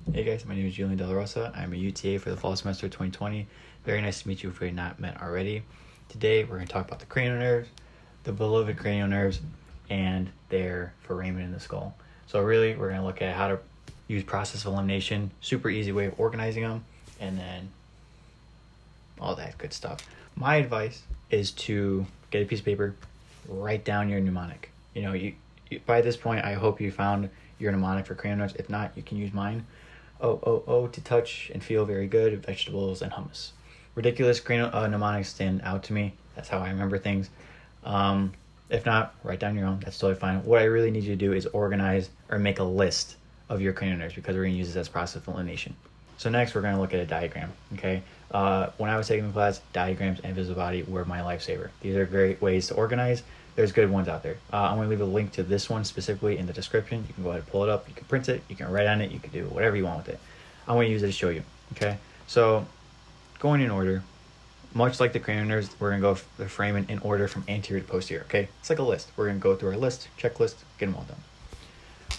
Hey guys, my name is Julian De La Rosa. I'm a UTA for the fall semester 2020. Very nice to meet you if we're not met already. Today we're going to talk about the cranial nerves, the beloved cranial nerves, and their foramen in the skull. So really we're going to look at how to use process of elimination, super easy way of organizing them, and then all that good stuff. My advice is to get a piece of paper, write down your mnemonic. You by this point I hope you found your mnemonic for cranial nerves. If not, you can use mine. To touch and feel very good, vegetables and hummus. Ridiculous cranial mnemonics stand out to me. That's how I remember things. If not, write down your own. That's totally fine. What I really need you to do is organize or make a list of your cranial nerves because we're going to use this as process of elimination. So next we're going to look at a diagram. Okay. When I was taking the class, diagrams and visible body were my lifesaver. These are great ways to organize. There's good ones out there. I'm going to leave a link to this one specifically in the description. You can go ahead and pull it up. You can print it. You can write on it. You can do whatever you want with it. I'm going to use it to show you. Okay. So going in order, much like the cranial nerves, we're going to go the foramen in order from anterior to posterior. Okay. It's like a list. We're going to go through our list, checklist, get them all done.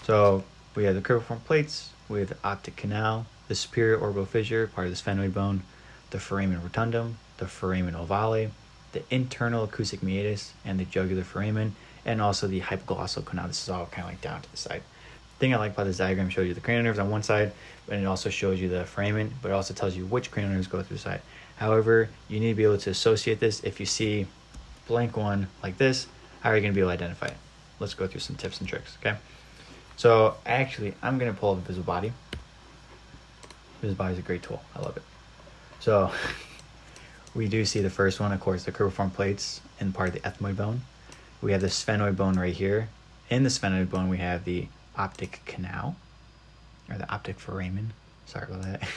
So we have the cribriform plates with the optic canal, the superior orbital fissure, part of the sphenoid bone, the foramen rotundum, the foramen ovale, the internal acoustic meatus, and the jugular foramen, and also the hypoglossal canal. This is all kind of like down to the side. The thing I like about this diagram shows you the cranial nerves on one side, but it also shows you the foramen, but it also tells you which cranial nerves go through the side. However, you need to be able to associate this. If you see blank one like this, how are you going to be able to identify it? Let's go through some tips and tricks, okay? So actually, I'm going to pull up a visible body. Visible body is a great tool. I love it. So we do see the first one, of course, the cribriform plates and part of the ethmoid bone. We have the sphenoid bone right here. In the sphenoid bone, we have the optic canal, or the optic foramen. Sorry about that.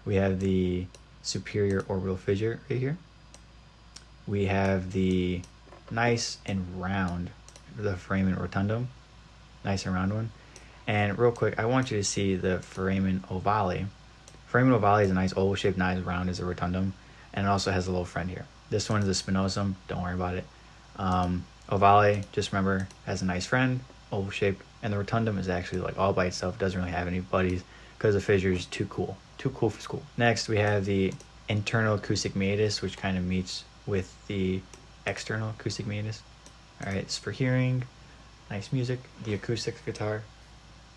We have the superior orbital fissure right here. We have the nice and round, the foramen rotundum, nice and round one. And real quick, I want you to see the foramen ovale. Foramen ovale is a nice oval shape, not as round as the rotundum, and it also has a little friend here. This one is a spinosum. Don't worry about it. Ovale, just remember, has a nice friend, oval shaped, and the rotundum is actually like all by itself. Doesn't really have any buddies because the fissure is too cool for school. Next, we have the internal acoustic meatus, which kind of meets with the external acoustic meatus. All right, it's for hearing, nice music, the acoustic guitar.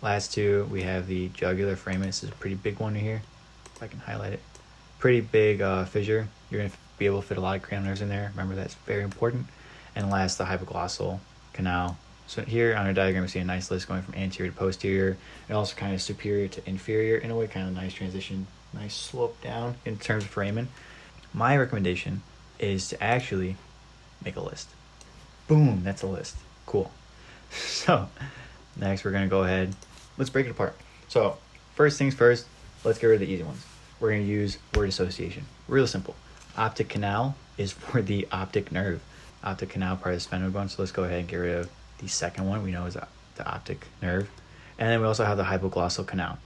Last two, we have the jugular foramen. This is a pretty big one here. If I can highlight it. Pretty big fissure. You're going to be able to fit a lot of cranial nerves in there. Remember, that's very important. And last, the hypoglossal canal. So here on our diagram, we see a nice list going from anterior to posterior, and also kind of superior to inferior. In a way, kind of nice transition, nice slope down in terms of foramen. My recommendation is to actually make a list. Boom, that's a list. Cool. So next, we're going to go ahead. Let's break it apart. So first things first, let's get rid of the easy ones. We're going to use word association. Real simple. Optic canal is for the optic nerve. Optic canal, part of the sphenoid bone. So let's go ahead and get rid of the second one we know is the optic nerve. And then we also have the hypoglossal canal.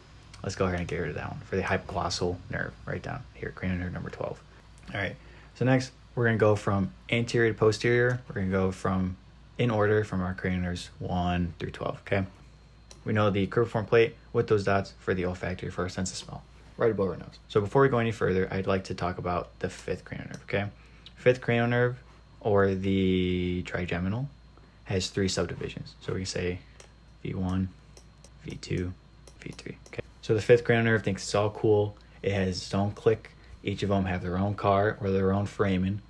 Let's go ahead and get rid of that one for the hypoglossal nerve. Right down here, cranial nerve number 12. All right. So next, we're going to go from anterior to posterior. We're going to go from in order from our cranial nerves 1 through 12. Okay. We know the cribriform plate with those dots for the olfactory, for our sense of smell, right above our nose. So before we go any further, I'd like to talk about the fifth cranial nerve. Okay. Fifth cranial nerve, or the trigeminal, has 3 subdivisions. So we can say V1, V2, V3. Okay. So the fifth cranial nerve thinks it's all cool. It has its own click. Each of them have their own car or their own foramen.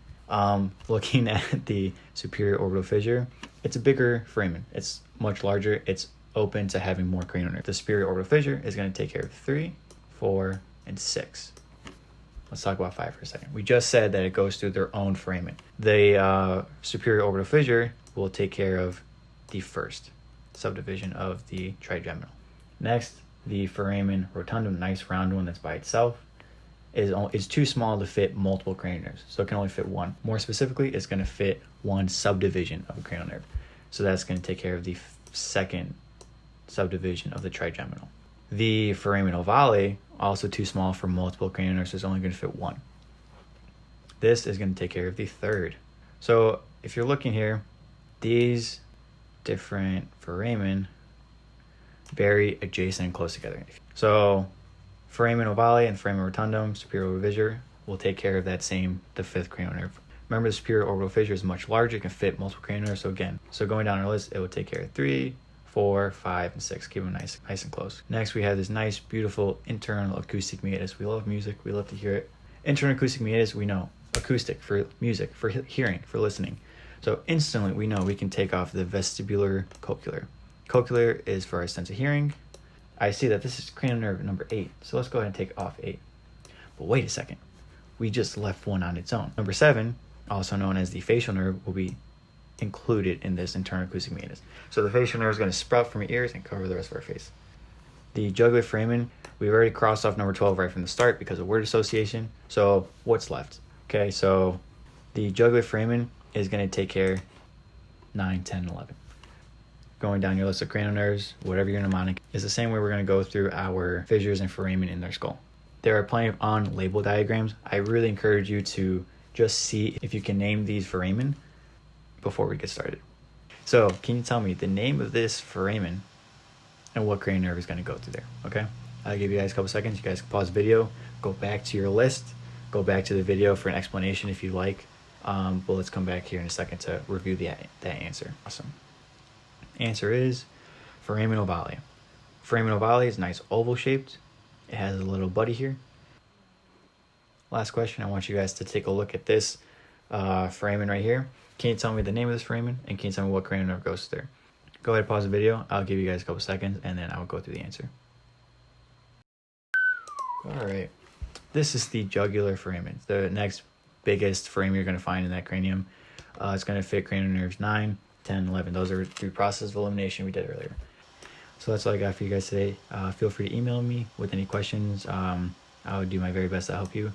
Looking at the superior orbital fissure, it's a bigger foramen. It's much larger. It's open to having more cranial nerve. The superior orbital fissure is going to take care of 3, 4, and 6. Let's talk about 5 for a second. We just said that it goes through their own foramen. The superior orbital fissure will take care of the first subdivision of the trigeminal. Next, the foramen rotundum, nice round one that's by itself, is too small to fit multiple cranial nerves. So it can only fit one. More specifically, it's going to fit one subdivision of a cranial nerve. So that's going to take care of the second subdivision of the trigeminal. The foramen ovale, also too small for multiple cranial nerves, so it's only going to fit one. This is going to take care of the third. So if you're looking here, these different foramen very adjacent and close together. So foramen ovale and foramen rotundum, superior orbital fissure, will take care of that the fifth cranial nerve. Remember, the superior orbital fissure is much larger, it can fit multiple cranial nerves. So going down our list, it will take care of 3, 4, 5, and 6. Keep them nice and close. Next, we have this nice, beautiful internal acoustic meatus. We love music, we love to hear it. Internal acoustic meatus, we know, acoustic for music, for hearing, for listening. So instantly, we know we can take off the vestibular cochlear. Cochlear is for our sense of hearing. I see that this is cranial nerve number 8, so let's go ahead and take off 8. But wait a second, we just left one on its own. Number 7, also known as the facial nerve, will be included in this internal acoustic meatus. So the facial nerve is going to sprout from your ears and cover the rest of our face. The jugular foramen, we've already crossed off number 12 right from the start because of word association. So what's left? Okay, so the jugular foramen is going to take care 9, 10, 11. Going down your list of cranial nerves, whatever your mnemonic is the same way we're going to go through our fissures and foramen in their skull. There are plenty of on-label diagrams. I really encourage you to just see if you can name these foramen before we get started. So can you tell me the name of this foramen and what cranial nerve is going to go through there? Okay, I'll give you guys a couple seconds. You guys can pause the video, go back to your list, go back to the video for an explanation if you like. But let's come back here in a second to review that answer. Awesome. Answer is foramen ovale. Foramen ovale is nice oval shaped. It has a little buddy here. Last question, I want you guys to take a look at this foramen right here. Can you tell me the name of this foramen, and can you tell me what cranial nerve goes there? Go ahead and pause the video. I'll give you guys a couple seconds, and then I'll go through the answer. All right. This is the jugular foramen, the next biggest foramen you're going to find in that cranium. It's going to fit cranial nerves 9, 10, 11. Those are through process of elimination we did earlier. So that's all I got for you guys today. Feel free to email me with any questions. I would do my very best to help you.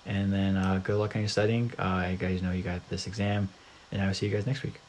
And then good luck on your studying. You guys know you got this exam, and I will see you guys next week.